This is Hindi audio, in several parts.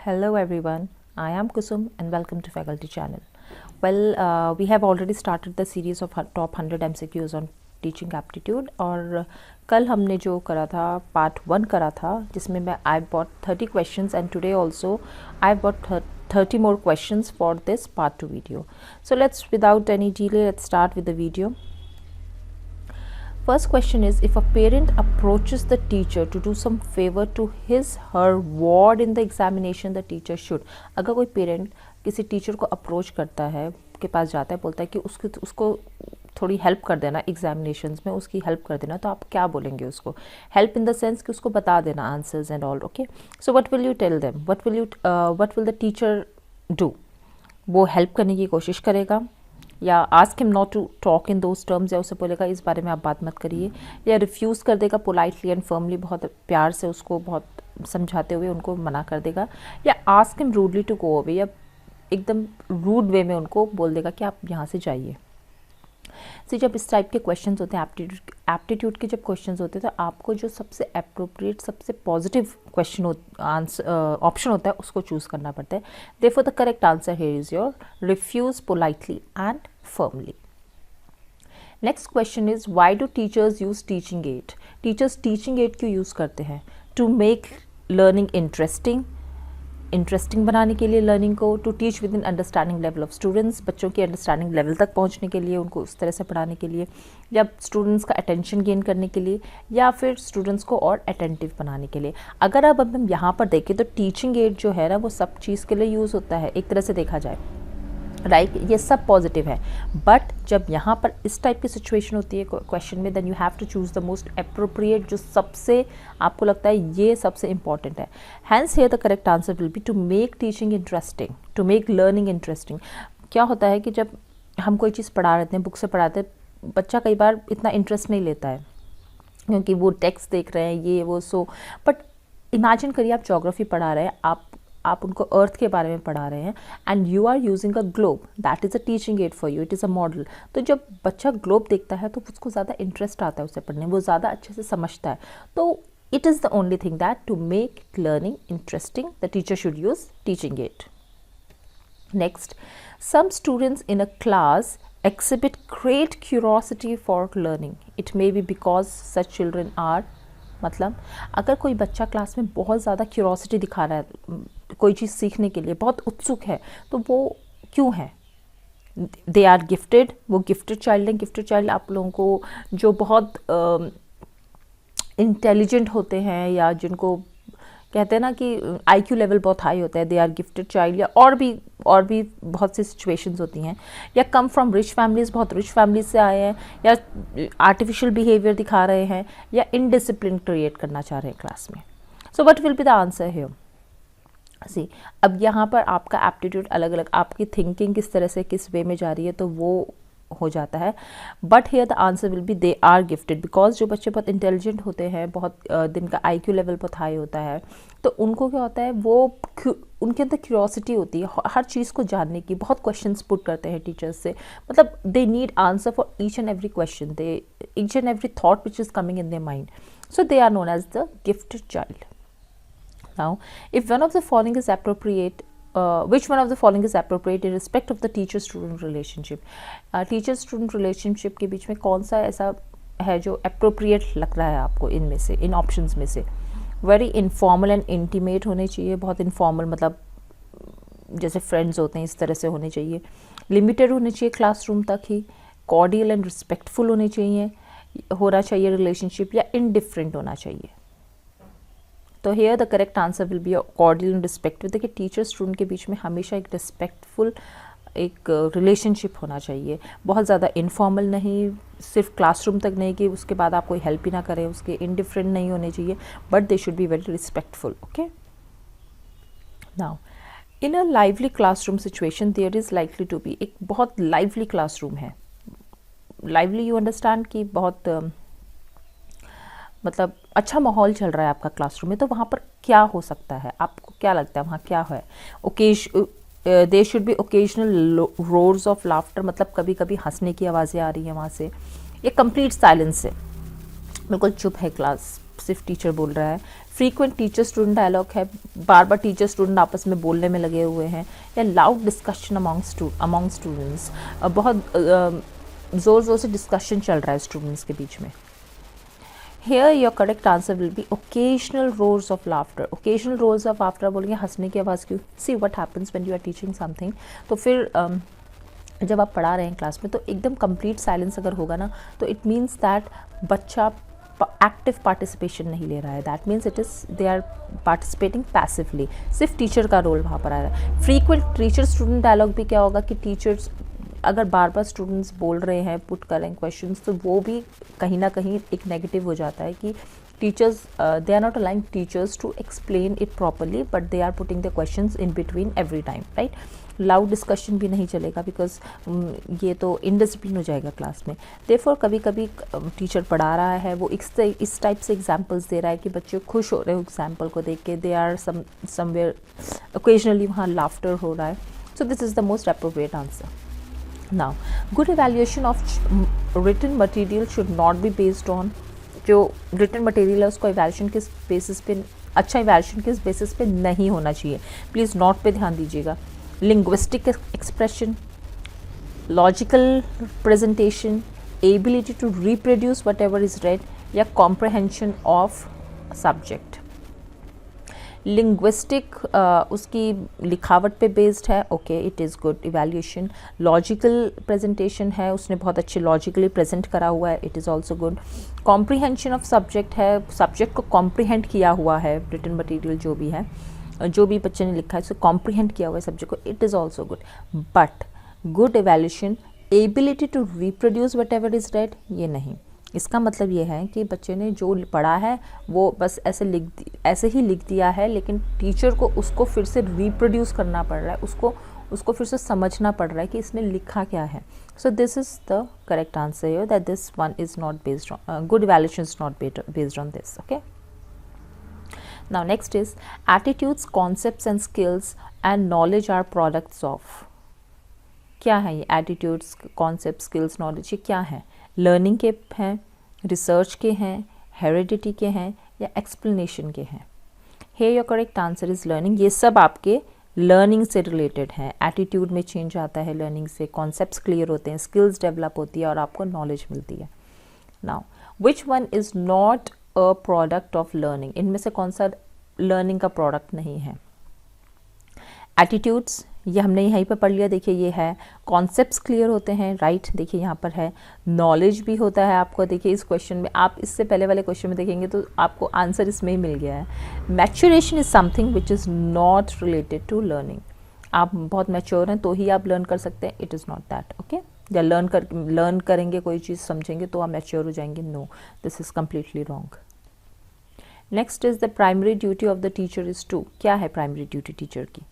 Hello everyone, I am Kusum and welcome to Faculty Channel. We have already started the series of top 100 MCQs on teaching aptitude और कल हमने जो करा था पार्ट 1 करा था जिसमें मैं I bought 30 questions and today also I bought 30 more questions for this part 2 video. So without any delay, let's start with the video. First question is, if a parent approaches the teacher to do some favor to his her ward in the examination, the teacher should. अगर कोई पेरेंट किसी टीचर को अप्रोच करता है, के पास जाता है, बोलता है कि उसको थोड़ी हेल्प कर देना एग्जामिनेशंस में, उसकी हेल्प कर देना, तो आप क्या बोलेंगे उसको? हेल्प इन द सेंस कि उसको बता देना answers and all. Okay, so what will you tell them? What will the teacher do? वो हेल्प करने की कोशिश करेगा या ask him not to talk in those terms, या उसे बोलेगा इस बारे में आप बात मत करिए, या रिफ्यूज़ कर देगा पोलाइटली एंड फर्मली, बहुत प्यार से उसको बहुत समझाते हुए उनको मना कर देगा, या ask him rudely to go away, या एकदम रूड वे में उनको बोल देगा कि आप यहाँ से जाइए. जब इस टाइप के क्वेश्चंस होते हैं, एप्टीट्यूड के जब क्वेश्चंस होते हैं, तो आपको जो सबसे अप्रोप्रिएट, सबसे पॉजिटिव क्वेश्चन ऑप्शन होता है उसको चूज़ करना पड़ता है. Therefore the correct answer here is your refuse politely and firmly. Next question is, why do teachers use teaching add? Teachers teaching add क्यों यूज़ करते हैं? टू मेक लर्निंग इंटरेस्टिंग बनाने के लिए लर्निंग को, to teach with in understanding level of students, बच्चों की अंडरस्टैंडिंग लेवल तक पहुंचने के लिए, उनको उस तरह से पढ़ाने के लिए, या स्टूडेंट्स का अटेंशन गेन करने के लिए, या फिर स्टूडेंट्स को और अटेंटिव बनाने के लिए. अगर अब हम यहाँ पर देखें तो टीचिंग एड जो है ना, वो सब चीज़ के लिए यूज़ होता है एक तरह से देखा जाए, राइट. ये सब पॉजिटिव है, बट जब यहाँ पर इस टाइप की सिचुएशन होती है क्वेश्चन में, then you have to choose the most appropriate, जो सबसे आपको लगता है ये सबसे इंपॉर्टेंट है. Hence here the correct answer will be to make teaching interesting, to make learning interesting. क्या होता है कि जब हम कोई चीज़ पढ़ा रहे हैं, बुक से पढ़ाते हैं, बच्चा कई बार इतना इंटरेस्ट नहीं लेता है क्योंकि वो टेक्स्ट देख रहे हैं, ये वो, सो बट इमेजिन करिए आप ज्योग्राफी पढ़ा रहे हैं, आप उनको अर्थ के बारे में पढ़ा रहे हैं, and you are using a globe, that is a teaching aid for you, it is a model. तो जब बच्चा ग्लोब देखता है तो उसको ज़्यादा इंटरेस्ट आता है उसे पढ़ने, वो ज़्यादा अच्छे से समझता है. तो it is the only thing that to make learning interesting, the teacher should use teaching aid. Next, some students in a class exhibit great curiosity for learning. It may be because such children are, मतलब अगर कोई बच्चा क्लास में बहुत ज़्यादा क्यूरोसिटी दिखा रहा है कोई चीज़ सीखने के लिए, बहुत उत्सुक है, तो वो क्यों है? दे आर गिफ्टेड, वो गिफ्टेड चाइल्ड हैं. गिफ्टेड चाइल्ड आप लोगों को जो बहुत इंटेलिजेंट होते हैं, या जिनको कहते हैं ना कि IQ लेवल बहुत हाई होता है, दे आर गिफ्टेड चाइल्ड. या और भी बहुत सी सिचुएशंस होती हैं, या कम फ्रॉम रिच फैमिलीज़, बहुत रिच फैमिलीज से आए हैं, या आर्टिफिशियल बिहेवियर दिखा रहे हैं, या इनडिसिप्लिन क्रिएट करना चाह रहे हैं क्लास में. So what will be the answer here? See, अब यहाँ पर आपका एप्टीट्यूड अलग अलग, आपकी थिंकिंग किस तरह से किस वे में जा रही है, तो वो हो जाता है. But here the answer will be they are gifted, because जो बच्चे बहुत इंटेलिजेंट होते हैं, बहुत जिनका IQ लेवल बहुत हाई होता है, तो उनको क्या होता है, वो उनके अंदर क्यूरोसिटी होती है हर चीज़ को जानने की, बहुत क्वेश्चंस पुट करते हैं टीचर्स से, मतलब they need answer for each and every question, each and every thought which is coming in their mind. So they are known as the gifted child. Now, if one of the following is appropriate, which one of the following is appropriate in respect of the teacher-student relationship? Teacher-student relationship के बीच में कौन सा ऐसा है जो appropriate लग रहा है आपको इनमें से, इन options में से? Very informal and intimate होने चाहिए, बहुत informal, मतलब जैसे friends होते हैं इस तरह से होने चाहिए. Limited होने चाहिए क्लासरूम तक ही. Cordial and respectful होने चाहिए, होना चाहिए relationship, या indifferent होना चाहिए. तो here the correct answer will be cordial and respectful. देखिए, टीचर स्टूडेंट के बीच में हमेशा एक रिस्पेक्टफुल एक रिलेशनशिप होना चाहिए, बहुत ज़्यादा इनफॉर्मल नहीं, सिर्फ क्लासरूम तक नहीं कि उसके बाद आप कोई हेल्प ही ना करें, उसके इनडिफरेंट नहीं होने चाहिए, but they should be very respectful. Okay, now in a lively classroom situation there is likely to be, एक बहुत लाइवली क्लासरूम है, लाइवली यू अंडरस्टैंड कि बहुत मतलब अच्छा माहौल चल रहा है आपका क्लासरूम में, तो वहाँ पर क्या हो सकता है? आपको क्या लगता है वहाँ क्या है? There should be occasional roars of laughter, मतलब कभी कभी हंसने की आवाज़ें आ रही हैं वहाँ से, या कंप्लीट साइलेंस है, बिल्कुल चुप है क्लास, सिर्फ टीचर बोल रहा है। फ्रीक्वेंट टीचर स्टूडेंट डायलॉग है, बार बार टीचर स्टूडेंट आपस में बोलने में लगे हुए हैं। या लाउड डिस्कशन अमॉन्ग स्टूडेंट्स, बहुत ज़ोर ज़ोर से डिस्कशन चल रहा है स्टूडेंट्स के बीच में। Here your correct answer will be occasional roars of laughter. Occasional roars of laughter बोलेंगे हंसने की आवाज़ क्यों? See what happens when you are teaching something. तो फिर जब आप पढ़ा रहे हैं क्लास में तो एकदम कंप्लीट साइलेंस अगर होगा ना, तो इट मीन्स दैट बच्चा एक्टिव पार्टिसिपेशन नहीं ले रहा है। That means it is they are participating passively, सिर्फ टीचर का रोल वहाँ पर आ रहा है। फ्रीक्वेंट टीचर स्टूडेंट डायलॉग भी क्या होगा कि टीचर्स अगर बार बार स्टूडेंट्स बोल रहे हैं, पुट कर रहे हैं क्वेश्चंस, तो वो भी कहीं ना कहीं एक नेगेटिव हो जाता है कि teachers they are not aligning teachers to explain it properly, but they are putting the questions in between every time, right. Loud discussion भी नहीं चलेगा बिकॉज ये तो इनडिसिप्लिन हो जाएगा क्लास में। देयरफॉर कभी कभी टीचर पढ़ा रहा है, वो इस टाइप से एग्जाम्पल्स दे रहा है कि बच्चे खुश हो रहे हो एग्जाम्पल को देख के, दे आर समवेयर ओकेजनली वहाँ लाफ्टर हो रहा है। So this is the most appropriate answer. Now, good evaluation of written material should not be based on, जो written material है उसको evaluation किस basis पे, अच्छा evaluation किस basis पे नहीं होना चाहिए, प्लीज़ नोट पे ध्यान दीजिएगा। linguistic expression, logical presentation, ability to reproduce whatever is read, या comprehension of subject। लिंग्विस्टिक उसकी लिखावट पे बेस्ड है, okay it is good evaluation. Logical presentation है, उसने बहुत अच्छे लॉजिकली प्रेजेंट करा हुआ है, it is also good. Comprehension of subject है, सब्जेक्ट को कॉम्प्रीहेंड किया हुआ है, रिटन मटेरियल जो भी है, जो भी बच्चे ने लिखा है उसे कॉम्प्रीहेंड किया हुआ है सब्जेक्ट को, it is also good. But good evaluation, ability to reproduce whatever is read, ये नहीं। इसका मतलब ये है कि बच्चे ने जो पढ़ा है वो बस ऐसे ही लिख दिया है, लेकिन टीचर को उसको फिर से रिप्रोड्यूस करना पड़ रहा है, उसको फिर से समझना पड़ रहा है कि इसने लिखा क्या है। So this is the correct answer here, that this one is not based on, good evaluation is not based on this, okay. Now next is attitudes, concepts and skills and knowledge are products of. क्या है ये एटीट्यूड्स, कॉन्सेप्ट, स्किल्स, नॉलेज, ये क्या है? लर्निंग के हैं, रिसर्च के हैं, हेरिडिटी के हैं, या एक्सप्लेनेशन के हैं? Here your correct answer is learning. ये सब आपके लर्निंग से रिलेटेड हैं। एटीट्यूड में चेंज आता है लर्निंग से, कॉन्सेप्ट्स क्लियर होते हैं, स्किल्स डेवलप होती है और आपको नॉलेज मिलती है। Now which one is not a product of learning? इनमें से कौन सा लर्निंग का प्रोडक्ट नहीं है? एटीट्यूड्स, ये हमने यहीं पे पढ़ लिया, देखिए ये है। कॉन्सेप्ट्स क्लियर होते हैं, राइट, देखिए यहाँ पर है। नॉलेज भी होता है आपको, देखिए इस क्वेश्चन में, आप इससे पहले वाले क्वेश्चन में देखेंगे तो आपको आंसर इसमें ही मिल गया है। Maturation is something which is not related to learning. आप बहुत मैच्योर हैं तो ही आप लर्न कर सकते हैं, it is not that, okay. या लर्न करेंगे, कोई चीज़ समझेंगे तो आप मैच्योर हो जाएंगे, no, this is completely wrong. Next is the primary duty of the teacher is to. क्या है प्राइमरी ड्यूटी टीचर की?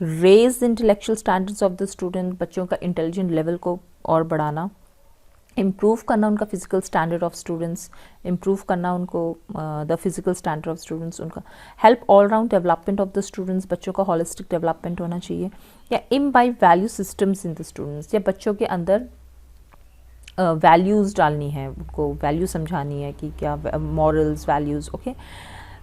Raise intellectual standards of the student, बच्चों का इंटेलिजेंट लेवल को और बढ़ाना। इम्प्रूव करना उनका physical standard of students, improve करना उनको the physical standard of students, उनका help all round development of the students, बच्चों का होलिस्टिक डेवलपमेंट होना चाहिए। या imbibe value systems in the students, या बच्चों के अंदर वैल्यूज़ डालनी है, उनको वैल्यू समझानी है कि क्या morals, values, okay.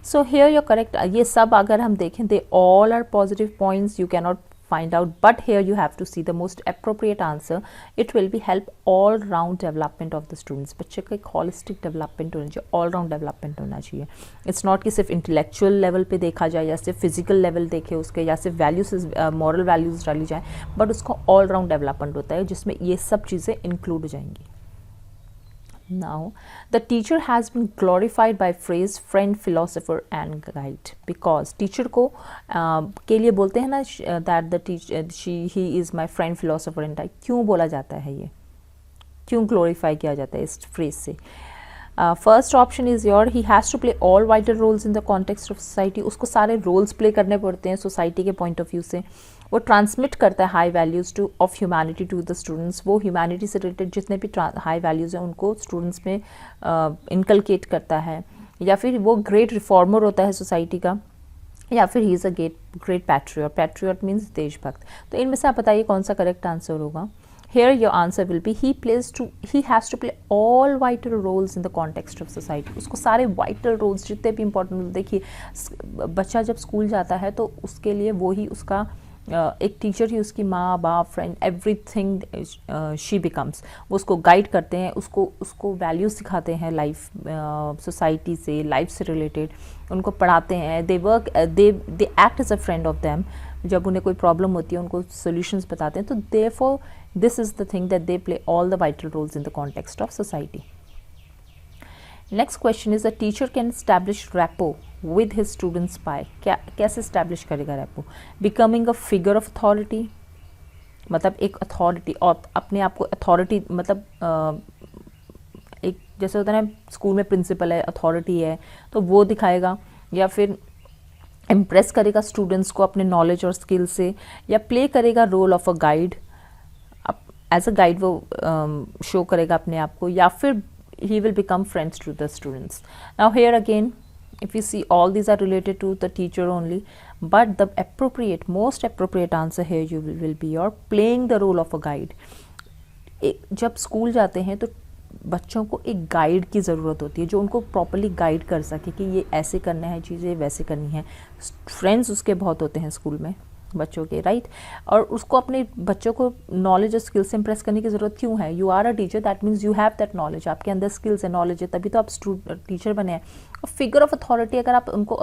So here your correct, ये सब अगर हम देखें, they all are positive points, you can not find out, but here you have to see the most appropriate answer. It will be help all round development of the students. बच्चे का एक holistic development होना चाहिए, all round development होना चाहिए। It's not कि सिर्फ intellectual level पे देखा जाए, या सिर्फ physical level देखे उसके, या सिर्फ values moral values डाली जाए, but उसको all round development होता है जिसमें ये सब चीज़ें include हो जाएंगी। Now, the teacher has been glorified by phrase friend, philosopher and guide, because teacher को के लिए बोलते हैं ना that the teacher he is my friend, philosopher and guide। क्यों बोला जाता है ये, क्यों glorify किया जाता है इस phrase से? First option is your, he has to play all vital roles in the context of society. उसको सारे रोल्स प्ले करने पड़ते हैं सोसाइटी के पॉइंट ऑफ व्यू से। वो ट्रांसमिट करता है high values to of humanity to the students. वो ह्यूमैनिटी से रिलेटेड जितने भी हाई वैल्यूज़ हैं उनको स्टूडेंट्स में इनकलकेट करता है। या फिर वो ग्रेट रिफॉर्मर होता है सोसाइटी का, या फिर he is a great patriot. Patriot means देशभक्त। तो इनमें से आप बताइए कौन सा करेक्ट आंसर होगा? Here your answer will be he has to play all vital roles in the context of society. उसको सारे vital roles जितने भी important, देखिए बच्चा जब स्कूल जाता है तो उसके लिए वो ही उसका एक टीचर ही उसकी माँ बाप फ्रेंड एवरीथिंग शी बिकम्स. वो उसको गाइड करते हैं, उसको वैल्यूज सिखाते हैं लाइफ सोसाइटी से, लाइफ से रिलेटेड उनको पढ़ाते हैं. They act as a friend of them. जब उन्हें कोई प्रॉब्लम होती है उनको सॉल्यूशंस बताते हैं. तो therefore this is the thing that they play all the vital roles in the context of society. Next question is a teacher can establish rapport with his students by. कैसे establish करेगा rapport? Becoming a figure of authority, मतलब एक अथॉरिटी, और अपने आप को अथॉरिटी मतलब एक जैसे होता है ना स्कूल में प्रिंसिपल है, अथॉरिटी है, तो वो दिखाएगा, या फिर इम्प्रेस करेगा स्टूडेंट्स को अपने नॉलेज और स्किल से, या प्ले करेगा role of a guide, as a guide वो शो करेगा अपने आप को, या फिर he will become friends to the students. Now here again, if you see, all these are related to the teacher only, but the most appropriate answer here you will be your playing the role of a guide. जब स्कूल जाते हैं तो बच्चों को एक गाइड की ज़रूरत होती है जो उनको प्रॉपरली गाइड कर सके कि ये ऐसे करना है चीज़ें, वैसे करनी है. फ्रेंड्स उसके बहुत होते हैं स्कूल में बच्चों के, राइट. और उसको अपने बच्चों को नॉलेज और स्किल्स से इम्प्रेस करने की ज़रूरत क्यों है? You are a teacher, that means you have that knowledge, आपके अंदर स्किल्स है, नॉलेज है, तभी तो आप टीचर बने हैं. और फिगर ऑफ अथॉरिटी, अगर आप उनको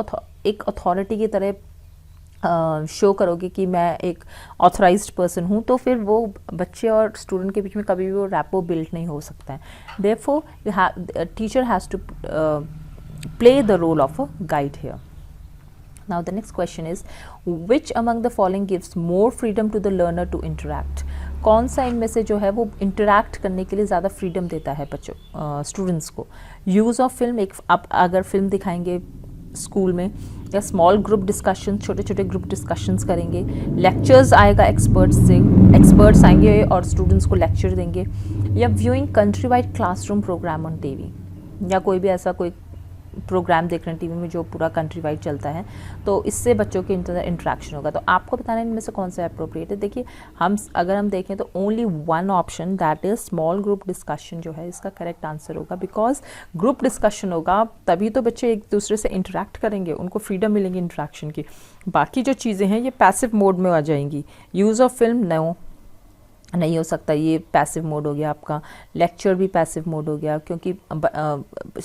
एक अथॉरिटी की तरह शो करोगे कि मैं एक ऑथराइज्ड पर्सन हूँ, तो फिर वो बच्चे और स्टूडेंट के बीच में कभी भी वो रैपो बिल्ड नहीं हो सकता है. Therefore teacher has to play the role of a guide here. Now the next question is, which among the following gives more freedom to the learner to interact? कौन सा इनमें से जो है वो इंटरैक्ट करने के लिए ज़्यादा फ्रीडम देता है बच्चों स्टूडेंट्स को? यूज़ ऑफ फिल्म, एक आप अगर फिल्म दिखाएंगे स्कूल में, या स्मॉल ग्रुप डिस्कशन, छोटे छोटे ग्रुप डिस्कशंस करेंगे, लेक्चर्स आएगा एक्सपर्ट्स आएंगे और स्टूडेंट्स को लेक्चर देंगे, या viewing country wide classroom program on TV, या कोई भी ऐसा कोई प्रोग्राम देख रहे हैं टीवी में जो पूरा कंट्री वाइड चलता है, तो इससे बच्चों के इंटरेक्शन होगा. तो आपको बताना है इनमें से कौन सा अप्रोप्रिएट है. देखिए अगर हम देखें तो only one option, that is small group discussion जो है इसका करेक्ट आंसर होगा. बिकॉज ग्रुप डिस्कशन होगा तभी तो बच्चे एक दूसरे से इंटरेक्ट करेंगे, उनको फ्रीडम मिलेंगी इंटरेक्शन की. बाकी जो चीज़ें हैं ये पैसिव मोड में आ जाएंगी. यूज़ ऑफ फिल्म नो, नहीं हो सकता, ये पैसिव मोड हो गया आपका. लेक्चर भी पैसिव मोड हो गया क्योंकि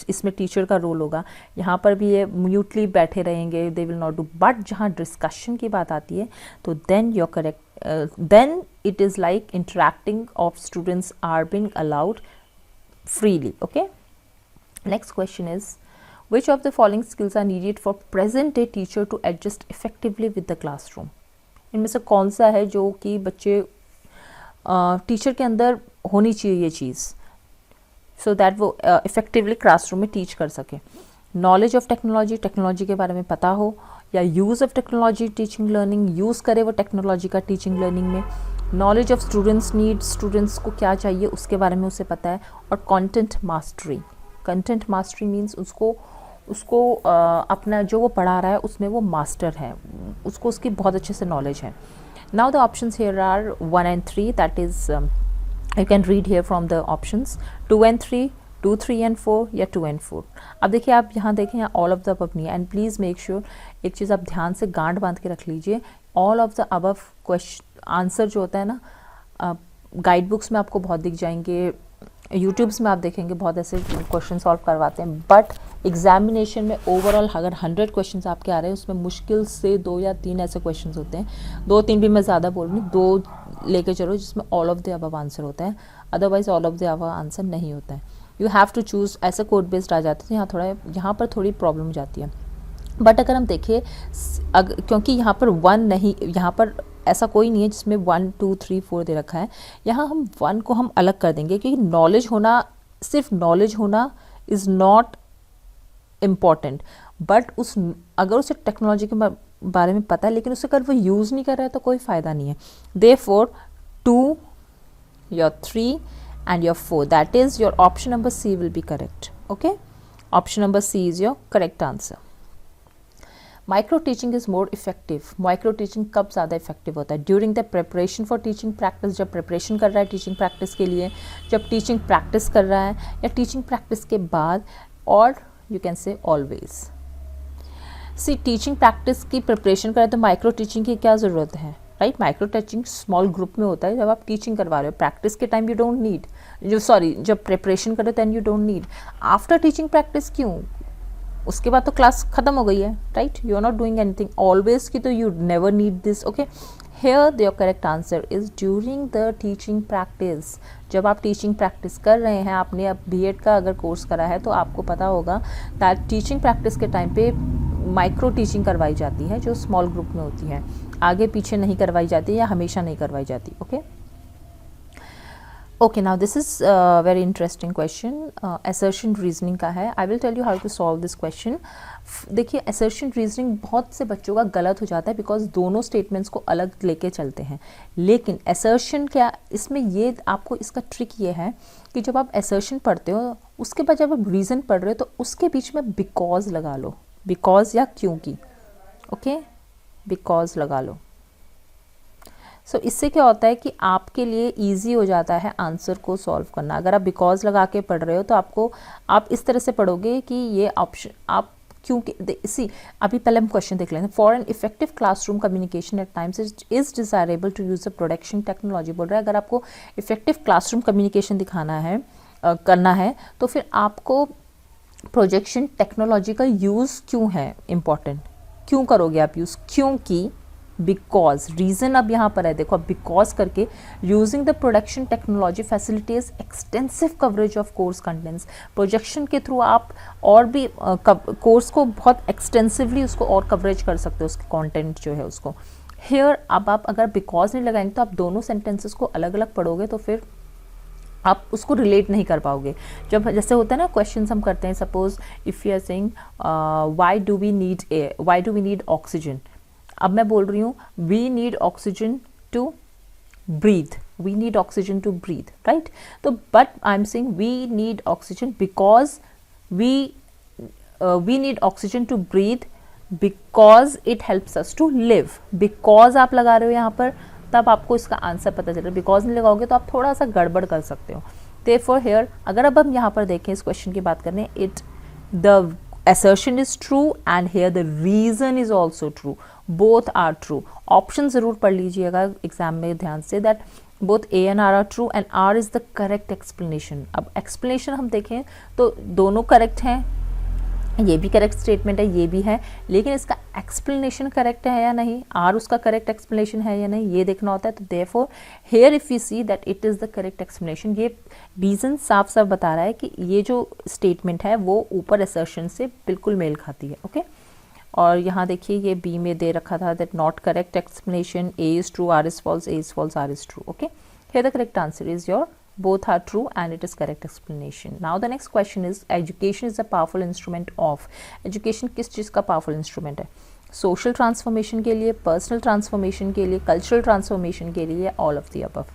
इसमें टीचर का रोल होगा. यहाँ पर भी ये म्यूटली बैठे रहेंगे, they will not do. But जहाँ डिस्कशन की बात आती है तो then your correct, then it is like interacting of students are being allowed freely. Okay, next question is, which of the following skills are needed for present day teacher to adjust effectively with the classroom? इनमें से कौन सा है जो कि बच्चे टीचर के अंदर होनी चाहिए ये चीज़, सो दैट वो इफ़ेक्टिवली क्लासरूम में टीच कर सके? नॉलेज ऑफ टेक्नोलॉजी, टेक्नोलॉजी के बारे में पता हो, या use of technology teaching learning, use करे वो टेक्नोलॉजी का टीचिंग लर्निंग में. Knowledge of students need, students को क्या चाहिए उसके बारे में उसे पता है. और content mastery, content mastery means उसको अपना जो वो पढ़ा रहा है उसमें वो मास्टर है, उसको उसकी बहुत अच्छे से नॉलेज है. Now the options here are 1 and 3, that is you can read here from the options 2 and 3, 2, 3 and 4, या 2 and 4. अब देखिए आप यहाँ देखें, यहाँ ऑल ऑफ द अबव नहीं है. एंड प्लीज़ मेक श्योर, एक चीज़ आप ध्यान से गांठ बांध के रख लीजिए, all of the above question answer जो होता है ना, गाइड बुक्स में आपको बहुत दिख जाएंगे, यूट्यूब्स में आप देखेंगे बहुत ऐसे क्वेश्चन सॉल्व करवाते हैं. बट एग्जामिनेशन में ओवरऑल अगर 100 क्वेश्चंस आपके आ रहे हैं उसमें मुश्किल से 2 या 3 ऐसे क्वेश्चंस होते हैं. 2-3 भी मैं ज़्यादा बोल रही हूँ, 2 लेके चलो जिसमें all of the above answer होता है, otherwise all of the above answer नहीं होता है. यू हैव टू चूज़, ऐसे कोड बेस्ड आ जाते हैं, यहाँ पर थोड़ी प्रॉब्लम हो जाती है. बट अगर हम देखें, क्योंकि यहाँ पर 1 नहीं, यहाँ पर ऐसा कोई नहीं है जिसमें 1, 2, 3, 4 दे रखा है. यहाँ हम 1 को हम अलग कर देंगे क्योंकि नॉलेज होना, सिर्फ नॉलेज होना इज़ नॉट इम्पॉर्टेंट. बट अगर उसे टेक्नोलॉजी के बारे में पता है लेकिन उसे अगर वो यूज़ नहीं कर रहा है तो कोई फ़ायदा नहीं है. Therefore 2, your 3 and your 4, that is your option number C will be correct. Okay, option number C is your correct answer. Micro teaching is more effective. Micro teaching कब ज़्यादा इफेक्टिव होता है? During the preparation for teaching practice, जब प्रिपरेशन कर रहा है टीचिंग प्रैक्टिस के लिए, जब टीचिंग प्रैक्टिस कर रहा है, या टीचिंग प्रैक्टिस के बाद, और you can say always. See, teaching practice की प्रिपरेशन करें तो माइक्रो टीचिंग की क्या ज़रूरत है, right? Micro teaching small group में होता है जब आप टीचिंग करवा रहे हो। प्रैक्टिस के टाइम यू डोंट नीड, जब प्रिपरेशन करो then you don't need. After teaching practice क्यों? उसके बाद तो क्लास खत्म हो गई है, right? You are not doing anything always की, तो you never need this. Okay, here your correct answer is during the teaching practice. जब आप टीचिंग प्रैक्टिस कर रहे हैं, आपने अब बीएड का अगर कोर्स करा है तो आपको पता होगा दैट टीचिंग प्रैक्टिस के टाइम पे माइक्रो टीचिंग करवाई जाती है, जो स्मॉल ग्रुप में होती है, आगे पीछे नहीं करवाई जाती या हमेशा नहीं करवाई जाती। Okay, now this is very interesting question, assertion reasoning का है। I will tell you how to solve this question. देखिए, असर्शन रीजनिंग बहुत से बच्चों का गलत हो जाता है बिकॉज दोनों स्टेटमेंट्स को अलग लेके चलते हैं। लेकिन असर्शन क्या, इसमें ये आपको इसका ट्रिक ये है कि जब आप असर्शन पढ़ते हो उसके बाद जब आप रीज़न पढ़ रहे हो तो उसके बीच में बिकॉज लगा लो, बिकॉज या क्योंकि। ओके, बिकॉज लगा लो। सो इससे क्या होता है कि आपके लिए इजी हो जाता है आंसर को सॉल्व करना। अगर आप बिकॉज लगा के पढ़ रहे हो तो आप इस तरह से पढ़ोगे कि ये ऑप्शन आप क्योंकि इसी अभी पहले हम क्वेश्चन देख लेते हैं। For an effective classroom communication at times is desirable to use the production technology. बोल रहा है अगर आपको इफेक्टिव क्लासरूम कम्युनिकेशन दिखाना है, करना है, तो फिर आपको प्रोजेक्शन टेक्नोलॉजी का यूज़ क्यों है इम्पॉर्टेंट, क्यों करोगे आप यूज़? क्योंकि बिकॉज, रीज़न अब यहाँ पर है, देखो अब बिकॉज करके, using the production technology facilities extensive coverage of course contents. Projection के थ्रू आप और भी कोर्स को बहुत एक्सटेंसिवली उसको और कवरेज कर सकते हो, उसके कंटेंट जो है उसको। हेयर अब आप अगर बिकॉज नहीं लगाएंगे तो आप दोनों सेंटेंसेस को अलग अलग पढ़ोगे तो फिर आप उसको रिलेट नहीं कर पाओगे। जब जैसे होता है ना क्वेश्चन हम करते हैं, suppose if you are saying why do we need air, why do we need oxygen. अब मैं बोल रही हूँ we need oxygen to breathe, we need oxygen to breathe, right? तो but I am saying we need oxygen because we need oxygen to breathe because it helps us to live. Because आप लगा रहे हो यहाँ पर, तब आपको इसका आंसर पता चल रहा है। बिकॉज नहीं लगाओगे तो आप थोड़ा सा गड़बड़ कर सकते हो। देयरफॉर हियर अगर अब हम यहाँ पर देखें, इस क्वेश्चन की बात करें, it the assertion is true and here the reason is also true, both are true। Option जरूर पढ़ लीजिएगा एग्जाम में ध्यान से, that both A and R are true and R is the correct explanation। अब explanation हम देखें तो दोनों करेक्ट हैं, ये भी करेक्ट स्टेटमेंट है, ये भी है, लेकिन इसका एक्सप्लेनेशन करेक्ट है या नहीं, आर उसका करेक्ट एक्सप्लेनेशन है या नहीं, ये देखना होता है। तो therefore here if you see that it is the correct explanation, ये रीज़न साफ साफ बता रहा है कि ये जो स्टेटमेंट है वो ऊपर असर्शन से बिल्कुल मेल खाती है। ओके, और यहाँ देखिए ये बी में दे रखा था that not correct explanation, A is true, R is false, A is false, R is true. Okay, here the correct answer is your both are true and it is correct explanation। Now the next question is education is a powerful instrument of। education किस चीज़ का powerful instrument है? social transformation के लिए, personal transformation के लिए, cultural transformation के लिए, all of the above।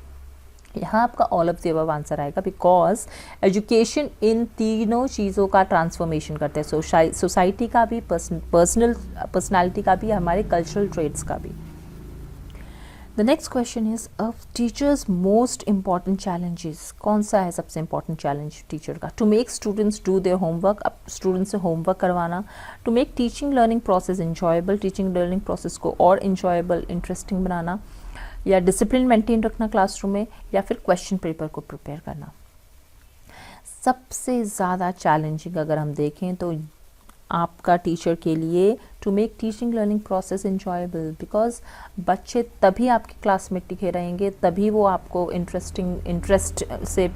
यहाँ आपका all of the above answer आएगा बिकॉज एजुकेशन इन तीनों चीज़ों का ट्रांसफॉर्मेशन करते हैं, सोसाइटी का भी, पर्सनैलिटी का भी, हमारे कल्चरल ट्रेड्स का भी। The next question is teachers most important challenges. कौन सा है सबसे इम्पॉर्टेंट चैलेंज टीचर का? To make students do their homework, अब स्टूडेंट्स से होमवर्क करवाना। To make teaching learning process enjoyable, teaching learning process को और इंजॉयबल, इंटरेस्टिंग बनाना, या डिसिप्लिन मेंटेन रखना क्लासरूम में, या फिर क्वेश्चन पेपर को प्रिपेयर करना। सबसे ज़्यादा चैलेंजिंग अगर हम देखें तो आपका टीचर के लिए to make teaching learning process enjoyable, because बच्चे तभी आपकी क्लास में टिके रहेंगे, तभी वो आपको इंटरेस्ट से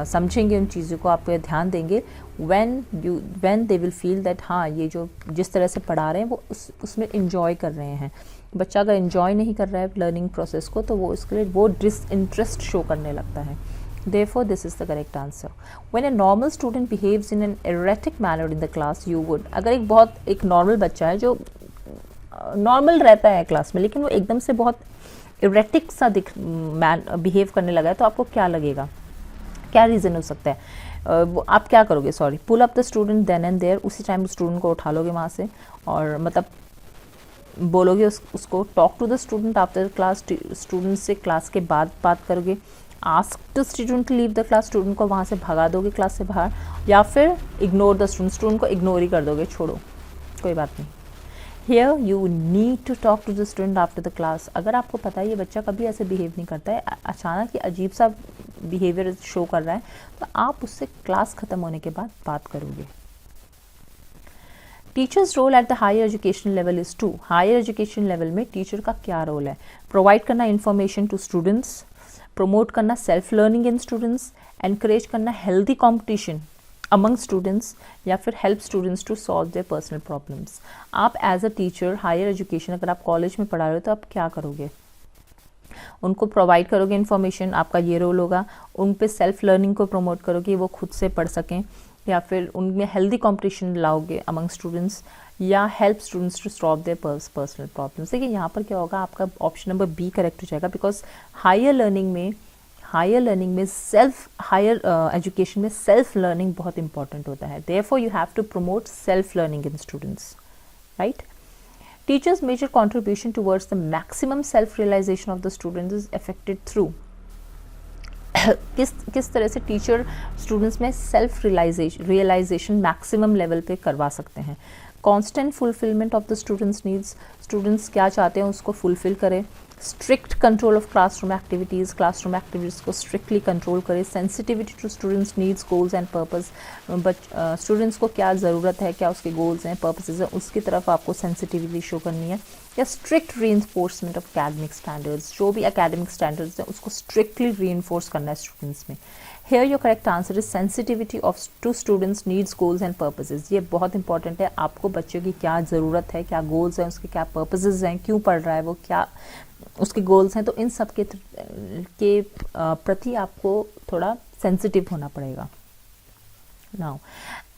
समझेंगे, उन चीज़ों को आप ध्यान देंगे, when they will feel that हाँ ये जो जिस तरह से पढ़ा रहे हैं वो उसमें इंजॉय कर रहे हैं। बच्चा अगर इंजॉय नहीं कर रहा है लर्निंग प्रोसेस को तो वो उसके लिए वो डिसइंटरेस्ट शो करने लगता है। Therefore, this is the correct answer. When a normal student behaves in an erratic manner in the class, you would। अगर एक नॉर्मल बच्चा है जो नॉर्मल रहता है क्लास में लेकिन वो एकदम से बहुत इरेटिक सा बिहेव करने लगा है तो आपको क्या लगेगा, क्या रीज़न हो सकता है? आप क्या करोगे? Pull up the student then and there, उसी टाइम स्टूडेंट को उठा लोगे वहाँ से और मतलब बोलोगे उसको talk to the student after class, student से क्लास के बाद बात करोगे। Ask the student to leave the class, student को वहाँ से भगा दोगे क्लास से बाहर, या फिर इग्नोर द स्टूडेंट, स्टूडेंट को इग्नोर ही कर दोगे, छोड़ो कोई बात नहीं। Here you need to talk to the student after the class। अगर आपको पता है ये बच्चा कभी ऐसे बिहेव नहीं करता है, अचानक ही अजीब सा बिहेवियर शो कर रहा है, तो आप उससे क्लास ख़त्म होने के बाद बात करोगे। Teachers role at the higher education level is to, higher education level में टीचर का क्या रोल है? प्रोवाइड करना इन्फॉर्मेशन टू स्टूडेंट्स, प्रमोट करना self learning in students, encourage करना हेल्दी कॉम्पिटिशन अमंग स्टूडेंट्स, या फिर help students to solve their personal problems. आप as a teacher higher education, अगर आप कॉलेज में पढ़ा रहे हो तो आप क्या करोगे? उनको प्रोवाइड करोगे इन्फॉर्मेशन, आपका ये रोल होगा। उन पे सेल्फ लर्निंग को प्रमोट करोगे, वो खुद से पढ़ सकें, या फिर उनमें हेल्दी कॉम्पिटिशन लाओगे अमंग स्टूडेंट्स, या help students to solve their personal problems. देखिए यहाँ पर क्या होगा, आपका ऑप्शन नंबर बी करेक्ट हो जाएगा, बिकॉज हायर लर्निंग में हायर एजुकेशन में सेल्फ लर्निंग बहुत इंपॉर्टेंट होता है। Therefore you have to promote self learning in students, right. Teachers major contribution towards the maximum self realisation of the students is affected through. किस तरह से टीचर स्टूडेंट्स में सेल्फ रियलाइजेशन मैक्सिमम लेवल पे करवा सकते हैं? Constant fulfilment of the students needs, students क्या चाहते हैं उसको फुलफिल करें। Strict control of classroom activities को स्ट्रिक्टली कंट्रोल करें। Sensitivity to students needs, goals and purpose, students को क्या ज़रूरत है, क्या उसके गोल्स हैं, पर्पसेस हैं, उसकी तरफ आपको सेंसिटिविटी शो करनी है। या strict reinforcement of academic standards, जो भी एकेडमिक स्टैंडर्ड्स हैं उसको स्ट्रिक्टली रीइंफोर्स करना है स्टूडेंट्स में। Here your correct answer is sensitivity of to students needs, goals and purposes. ये बहुत इंपॉर्टेंट है, आपको बच्चों की क्या ज़रूरत है, क्या गोल्स हैं, उसके क्या पर्पसेस हैं, क्यों पढ़ रहा है वो, क्या उसके गोल्स हैं, तो इन सब के प्रति आपको थोड़ा सेंसिटिव होना पड़ेगा। Now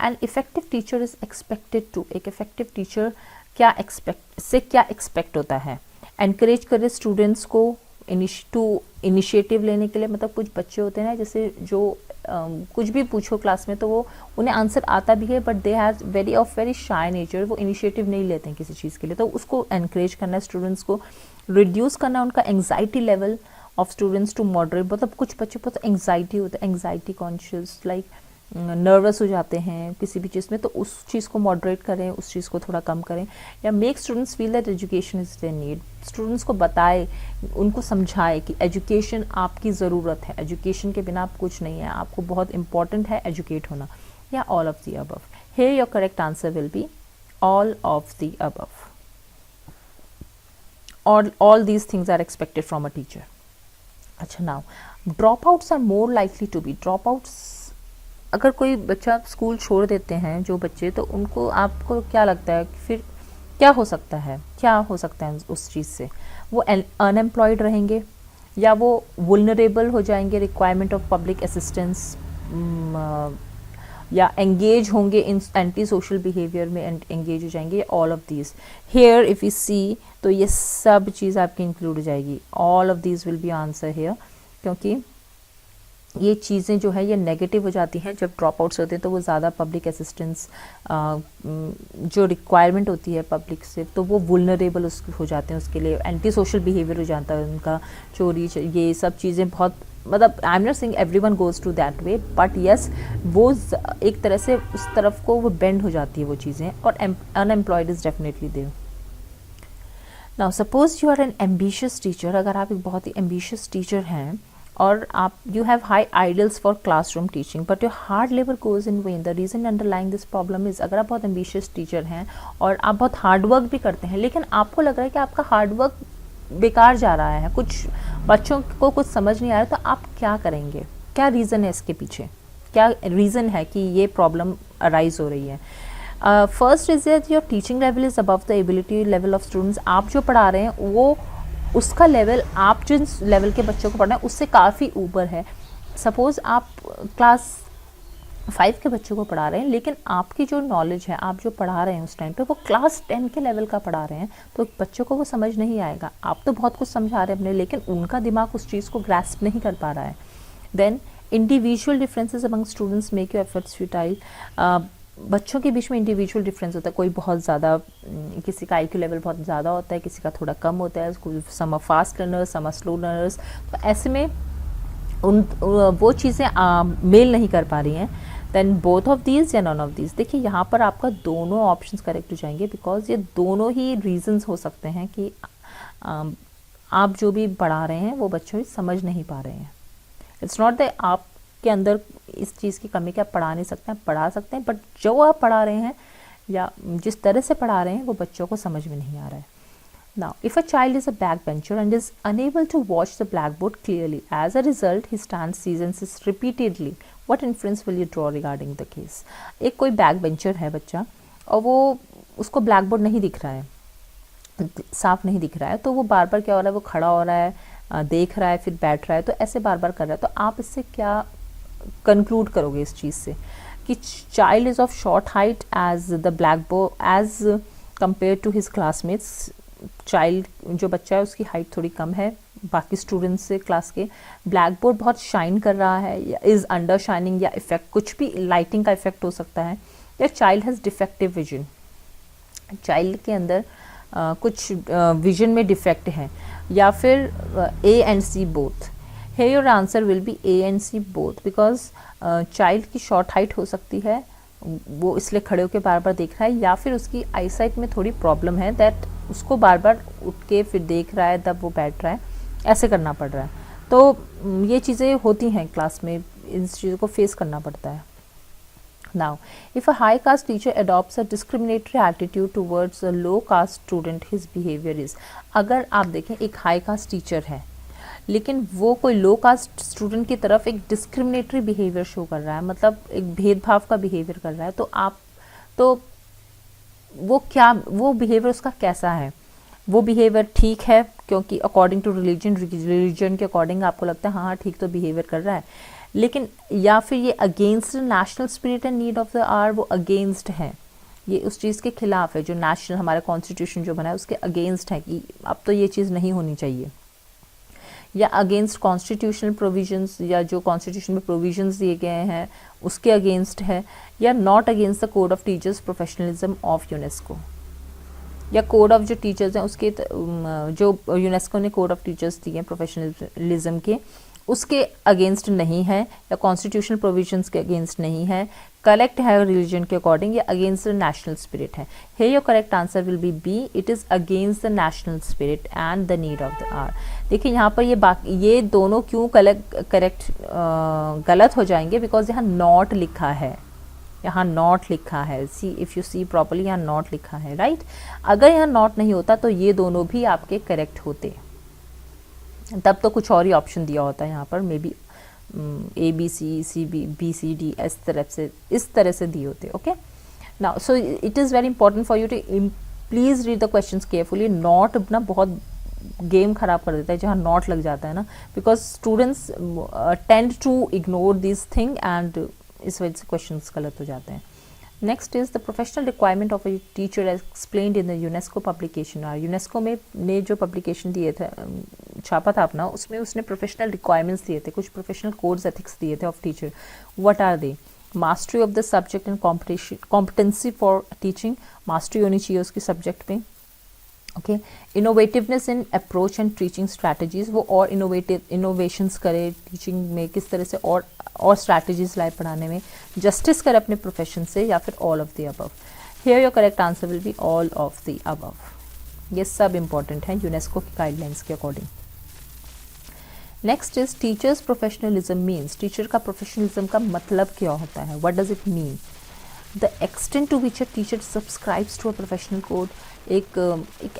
an effective teacher is expected to, एक इफेक्टिव टीचर क्या एक्सपेक्ट होता है? एनकरेज करे स्टूडेंट्स को इनिशिएटिव लेने के लिए। मतलब कुछ बच्चे होते हैं ना, जैसे जो कुछ भी पूछो क्लास में तो वो उन्हें आंसर आता भी है, but they have very shy nature, वो इनिशिएटिव नहीं लेते हैं किसी चीज़ के लिए, तो उसको एनकरेज करना है स्टूडेंट्स को। रिड्यूस करना उनका anxiety level of students to moderate. मतलब कुछ बच्चे बहुत एंग्जाइटी होता है, एंग्जाइटी कॉन्शियस, लाइक नर्वस हो जाते हैं किसी भी चीज़ में, तो उस चीज़ को मॉडरेट करें, उस चीज़ को थोड़ा कम करें। या make students feel that education is their need, students को बताए, उनको समझाए कि एजुकेशन आपकी ज़रूरत है, एजुकेशन के बिना आप कुछ नहीं है, आपको बहुत इंपॉर्टेंट है एजुकेट होना। या all of the above. Here your correct answer will be all of the above. All these things are expected from a teacher. अच्छा, now dropouts are more likely to be, dropouts अगर कोई बच्चा स्कूल छोड़ देते हैं जो बच्चे, तो उनको आपको क्या लगता है फिर क्या हो सकता है उस चीज़ से? वो अनएम्प्लॉयड रहेंगे, या वो वुल्नरेबल हो जाएंगे रिक्वायरमेंट ऑफ पब्लिक असिस्टेंस, या एंगेज होंगे इन एंटी सोशल बिहेवियर में एंगेज हो जाएंगे। All of these here if you see, तो ये सब चीज़ आपकी इंक्लूड हो जाएगी। All of these will be answer here, क्योंकि ये चीज़ें जो है ये नेगेटिव हो जाती हैं जब ड्रॉप आउट्स होते हैं, तो वो ज़्यादा पब्लिक असिस्टेंस जो रिक्वायरमेंट होती है पब्लिक से, तो वो वुल्नरेबल हो जाते हैं, उसके लिए एंटी सोशल बिहेवियर हो जाता है उनका, चोरी, ये सब चीज़ें बहुत, मतलब I am not saying everyone goes to that way, but yes वो एक तरह से उस तरफ को वो बेंड हो जाती है वो चीज़ें, और unemployed is definitely there. Now suppose you are an ambitious teacher, अगर आप एक बहुत ही एम्बिशियस टीचर हैं और आप you have high idols for classroom teaching but your hard labour goes in when. The reason underlying this problem is, अगर आप बहुत एम्बिशियस टीचर हैं और आप बहुत हार्ड वर्क भी करते हैं, लेकिन आपको लग रहा है कि आपका हार्ड वर्क बेकार जा रहा है, कुछ बच्चों को कुछ समझ नहीं आ रहा, तो आप क्या करेंगे? क्या रीज़न है इसके पीछे? क्या रीज़न है कि ये प्रॉब्लम अराइज हो रही है? First is that your teaching level is above the ability level of students. आप जो पढ़ा रहे हैं वो उसका लेवल, आप जिस लेवल के बच्चों को पढ़ना है उससे काफ़ी ऊपर है। सपोज़ आप क्लास 5 के बच्चों को पढ़ा रहे हैं, लेकिन आपकी जो नॉलेज है, आप जो पढ़ा रहे हैं उस टाइम पे वो क्लास 10 के लेवल का पढ़ा रहे हैं, तो बच्चों को वो समझ नहीं आएगा। आप तो बहुत कुछ समझा रहे हैं अपने, लेकिन उनका दिमाग उस चीज़ को ग्रास्प नहीं कर पा रहा है। Then individual differences among students make your efforts futile. बच्चों के बीच में इंडिविजुअल डिफरेंस होता है, कोई बहुत ज़्यादा किसी का आईक्यू लेवल बहुत ज़्यादा होता है, किसी का थोड़ा कम होता है, some are fast learners, some are slow learners. तो ऐसे में वो चीज़ें मेल नहीं कर पा रही हैं, देन बोथ ऑफ दीज या नॉन ऑफ दीज। देखिए यहाँ पर आपका दोनों ऑप्शंस करेक्ट हो जाएंगे, बिकॉज ये दोनों ही रीजंस हो सकते हैं कि आप जो भी पढ़ा रहे हैं वो बच्चों समझ नहीं पा रहे हैं। इट्स नॉट दैट आपके अंदर इस चीज़ की कमी कि आप पढ़ा नहीं सकते हैं, पढ़ा सकते हैं, बट जो आप पढ़ा रहे हैं या जिस तरह से पढ़ा रहे हैं वो बच्चों को समझ में नहीं आ रहा है। Now, if a child is a backbencher and is unable to watch the blackboard clearly, as a result, he stands, sees and says repeatedly, what inference will you draw regarding the case? एक कोई backbencher है बच्चा और वो उसको blackboard नहीं दिख रहा है, साफ नहीं दिख रहा है, तो वो बार बार क्या हो रहा है, वो खड़ा हो रहा है, देख रहा है, फिर बैठ रहा है, तो ऐसे बार बार कर रहा है। तो आप इससे क्या कंक्लूड करोगे इस चीज़ से कि child is of short height as the blackboard as compare to his classmates. Child जो बच्चा है उसकी हाइट थोड़ी कम है बाकी स्टूडेंट्स से क्लास के, ब्लैक बोर्ड बहुत शाइन कर रहा है या इज़ अंडर शाइनिंग, या इफेक्ट कुछ भी लाइटिंग का इफेक्ट हो सकता है, या child has defective vision, child के अंदर कुछ विजन में डिफेक्ट है, या फिर A and C both. Here your answer will be A and C both, because child की शॉर्ट हाइट हो सकती है, वो इसलिए खड़े होकर बार बार देख रहा है, या फिर उसकी आईसाइट में थोड़ी प्रॉब्लम है दैट उसको बार बार उठ के फिर देख रहा है, तब वो बैठ रहा है, ऐसे करना पड़ रहा है। तो ये चीज़ें होती हैं क्लास में, इन चीज़ों को फेस करना पड़ता है। Now, if a high caste teacher adopts a discriminatory attitude towards a low caste student, his behavior is, अगर आप देखें एक हाई कास्ट टीचर है लेकिन वो कोई लो कास्ट स्टूडेंट की तरफ एक डिस्क्रिमिनेटरी बिहेवियर शो कर रहा है, मतलब एक भेदभाव का बिहेवियर कर रहा है, तो आप तो वो बिहेवियर उसका कैसा है? वो बिहेवियर ठीक है क्योंकि अकॉर्डिंग टू रिलीजन के अकॉर्डिंग आपको लगता है हाँ ठीक तो बिहेवियर कर रहा है, लेकिन या फिर ये against national spirit and need of the hour, वो अगेंस्ट है, ये उस चीज़ के खिलाफ है जो नेशनल हमारा कॉन्स्टिट्यूशन जो बना है उसके अगेंस्ट है कि अब तो ये चीज़ नहीं होनी चाहिए, या अगेंस्ट कॉन्स्टिट्यूशनल प्रोविजंस, या जो कॉन्स्टिट्यूशन में प्रोविजंस दिए गए हैं उसके अगेंस्ट है, या not against the code of teachers professionalism of UNESCO, या कोड ऑफ जो टीचर्स हैं उसके जो यूनेस्को ने कोड ऑफ टीचर्स दिए हैं प्रोफेशनलिज्म के उसके अगेंस्ट नहीं है, या कॉन्स्टिट्यूशनल प्रोविजंस के अगेंस्ट नहीं है, करेक्ट है रिलीजन के अकॉर्डिंग, या अगेंस्ट द नेशनल स्पिरिट है। Here your correct answer will be B, it is against the national spirit and the need of the hour. देखिए यहाँ पर ये दोनों क्यों करेक्ट गलत हो जाएंगे, बिकॉज यहाँ नॉट लिखा है, यहाँ नॉट लिखा है, सी इफ़ यू सी प्रॉपरली यहाँ नॉट लिखा है, राइट। अगर यहाँ नॉट नहीं होता तो ये दोनों भी आपके करेक्ट होते, तब तो कुछ और ही ऑप्शन दिया होता है यहाँ पर, maybe A B C B C D इस तरह से दिए होते। Okay, now so it is very important for you to please read the questions carefully. Not ना बहुत गेम खराब कर देता है जहाँ नॉट लग जाता है ना, because students tend to ignore this thing and इस वजह से क्वेश्चंस गलत हो जाते हैं। Next is the professional requirement of a teacher explained in the UNESCO publication. UNESCO में ने जो पब्लिकेशन दिए थे, छापा था अपना, उसमें उसने प्रोफेशनल रिक्वायरमेंट्स दिए थे, कुछ प्रोफेशनल कोड्स एथिक्स दिए थे of teacher. What are they? Mastery of the subject and competency for teaching, mastery होनी चाहिए उसकी सब्जेक्ट में। Okay, innovativeness in approach and teaching strategies, वो और इनोवेशंस करे टीचिंग में, किस तरह से और स्ट्रैटेजीज लाए पढ़ाने में, जस्टिस करे अपने प्रोफेशन से, या फिर all of the above. Here your correct answer will be all of the above. ये सब इंपॉर्टेंट है यूनेस्को की गाइडलाइंस के according. Next is teachers professionalism means, teacher का प्रोफेशनलिज्म का मतलब क्या होता है, what does it mean? The extent to which a teacher subscribes to a professional code, एक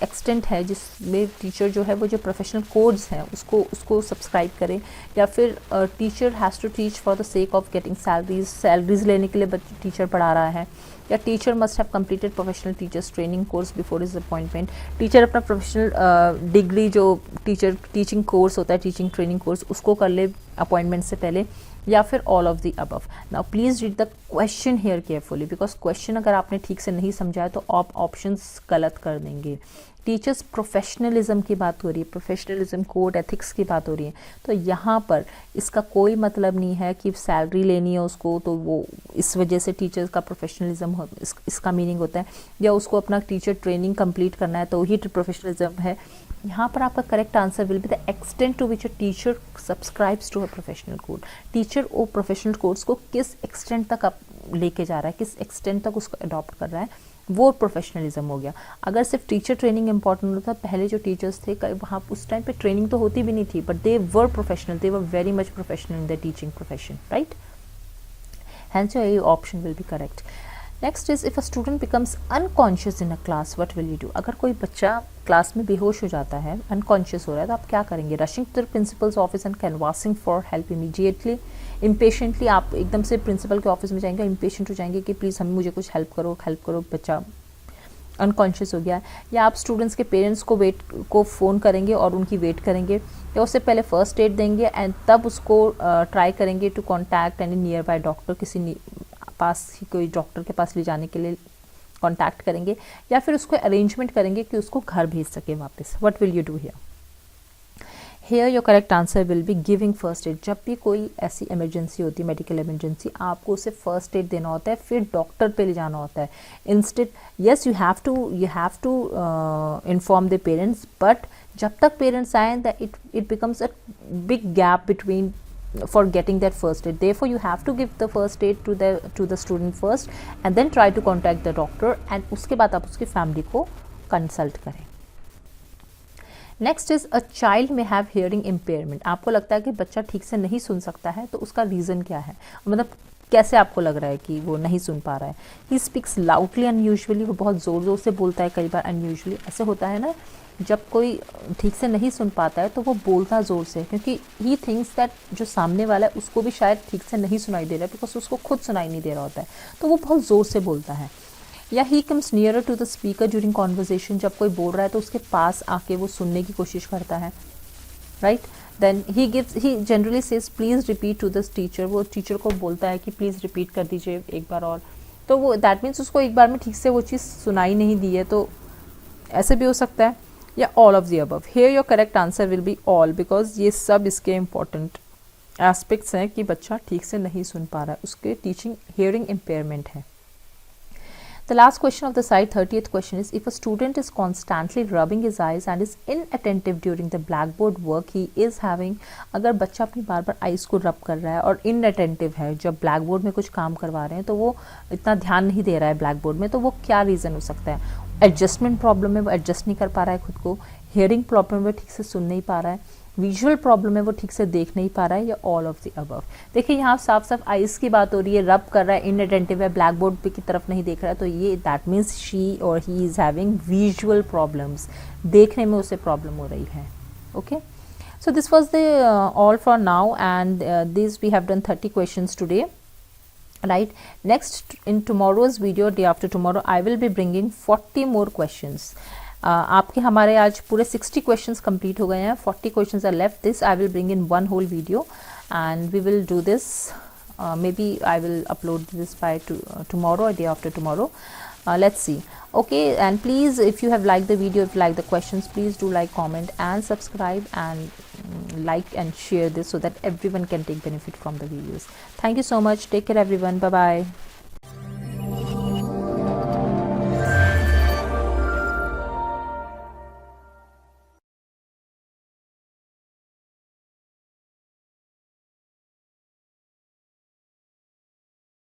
एक्सटेंट है जिसमें टीचर जो है वो जो प्रोफेशनल कोड्स हैं उसको सब्सक्राइब करें, या फिर teacher has to teach for the sake of getting salaries लेने के लिए टीचर पढ़ा रहा है, या teacher must have completed professional teachers training course before his appointment, teacher अपना प्रोफेशनल डिग्री जो टीचिंग कोर्स होता है, टीचिंग ट्रेनिंग कोर्स, उसको कर ले अपॉइंटमेंट से पहले, या फिर all of the above. Now please read the question here carefully, because question अगर आपने ठीक से नहीं समझा है तो आप ऑप्शंस गलत कर देंगे। टीचर्स प्रोफेशनलिज्म की बात हो रही है, प्रोफेशनलिज्म कोड एथिक्स की बात हो रही है, तो यहाँ पर इसका कोई मतलब नहीं है कि सैलरी लेनी है उसको तो वो इस वजह से टीचर्स का प्रोफेशनलिज्म हो, इसका मीनिंग होता है, या उसको अपना टीचर ट्रेनिंग कंप्लीट करना है तो ही प्रोफेशनलिज्म है। यहाँ पर आपका correct answer will be the extent to which a teacher subscribes to a professional code. Teacher वो प्रोफेशनल कोर्स को किस एक्सटेंट तक आप लेके जा रहा है, किस एक्सटेंट तक उसको अडॉप्ट कर रहा है, वो प्रोफेशनलिज्म हो गया। अगर सिर्फ टीचर ट्रेनिंग इंपॉर्टेंट होता, पहले जो टीचर्स थे वहाँ उस टाइम पे ट्रेनिंग तो होती भी नहीं थी, but they were professional, they were very much professional in the teaching profession, right. Hence your A option will be correct. Next is if a student becomes unconscious in a class, what will you do? अगर कोई बच्चा क्लास में बेहोश हो जाता है, अनकॉन्शियस हो रहा है, तो आप क्या करेंगे? Rushing to the principal's office and canvassing for help immediately. Impatiently आप एकदम से प्रिंसिपल के ऑफिस में जाएंगे, इम्पेशेंट हो जाएंगे कि प्लीज़ हमें मुझे कुछ हेल्प करो, बच्चा अनकॉन्शियस हो गया है। या आप स्टूडेंट्स के पेरेंट्स को फ़ोन करेंगे और उनकी वेट करेंगे, या उससे पहले फर्स्ट एड देंगे एंड तब उसको ट्राई करेंगे to contact any nearby doctor, किसी पास ही कोई डॉक्टर के पास ले जाने के लिए कॉन्टैक्ट करेंगे, या फिर उसको अरेंजमेंट करेंगे कि उसको घर भेज सके वापस। What will you do here? Here your correct answer will be giving first aid. जब भी कोई ऐसी इमरजेंसी होती है, मेडिकल इमरजेंसी, आपको उसे फर्स्ट एड देना होता है, फिर डॉक्टर पे ले जाना होता है। Instead yes you have to inform the parents, but जब तक पेरेंट्स आए it becomes a big gap between for getting that first aid. Therefore you have to give the first aid to the student first and then try to contact the doctor, and उसके बाद आप उसकी फैमिली को कंसल्ट करें। नेक्स्ट इज अ चाइल्ड में हैव हियरिंग इम्पेयरमेंट। आपको लगता है कि बच्चा ठीक से नहीं सुन सकता है, तो उसका रीज़न क्या है? मतलब कैसे आपको लग रहा है कि वो नहीं सुन पा रहा है? ही स्पीक्स लाउडली अनयूजुअली, वो बहुत ज़ोर ज़ोर से बोलता है, कई बार अनयूजुअली। ऐसे होता है ना, जब कोई ठीक से नहीं सुन पाता है तो वो बोलता ज़ोर से, क्योंकि ही थिंक्स दैट जो सामने वाला है उसको भी शायद ठीक से नहीं सुनाई दे रहा है, बिकॉज उसको खुद सुनाई नहीं दे रहा होता है, तो वो बहुत ज़ोर से बोलता है। या he comes nearer to the speaker during conversation, जब कोई बोल रहा है तो उसके पास आके वो सुनने की कोशिश करता है, राइट। Then he generally says please repeat to the teacher, वो टीचर को बोलता है कि प्लीज़ रिपीट कर दीजिए एक बार और, तो वो दैट मीन्स उसको एक बार में ठीक से वो चीज़ सुनाई नहीं दी है, तो ऐसे भी हो सकता है। या all of the above. Here your correct answer will be all, because ये सब इसके इम्पॉर्टेंट एस्पेक्ट्स हैं कि बच्चा ठीक से नहीं सुन पा रहा है, उसके टीचिंग हियरिंग इम्पेयरमेंट है। The last question of the side, 30th question is, if a student is constantly rubbing his eyes and is inattentive during the blackboard work he is having, अगर बच्चा अपनी बार बार आइज को रब कर रहा है और inattentive है, जब ब्लैक बोर्ड में कुछ काम करवा रहे हैं तो वो इतना ध्यान नहीं दे रहा है ब्लैक बोर्ड में, तो वो क्या रीज़न हो सकता है? एडजस्टमेंट प्रॉब्लम है, वो एडजस्ट नहीं कर पा रहा है खुद को। हियरिंग प्रॉब्लम है, ठीक से सुन नहीं पा रहा है। विजुअल प्रॉब्लम है, वो ठीक से देख नहीं पा रहा है, या ऑल ऑफ द अबव। देखिए यहाँ साफ साफ आइज़ की बात हो रही है, रब कर रहा है, इनअटेंटिव है, ब्लैक बोर्ड पे की तरफ नहीं देख रहा है, तो ये दैट मीन्स शी और he is having visual problems, देखने में उसे प्रॉब्लम हो रही है। Okay, so this was the all for now, and this we have done 30 questions today, right? Next, in tomorrow's video, day after tomorrow, I will be bringing 40 more questions. आपके हमारे आज पूरे 60 क्वेश्चंस कंप्लीट हो गए हैं, 40 questions are left. This I will bring in one whole video and we will do this, maybe I will upload this by tomorrow or day after tomorrow. Let's see. Okay, and please, if you have liked the video, if you like the questions, please do like, comment and subscribe, and like and share this so that everyone can take benefit from the videos. Thank you so much. Take care everyone. Bye bye.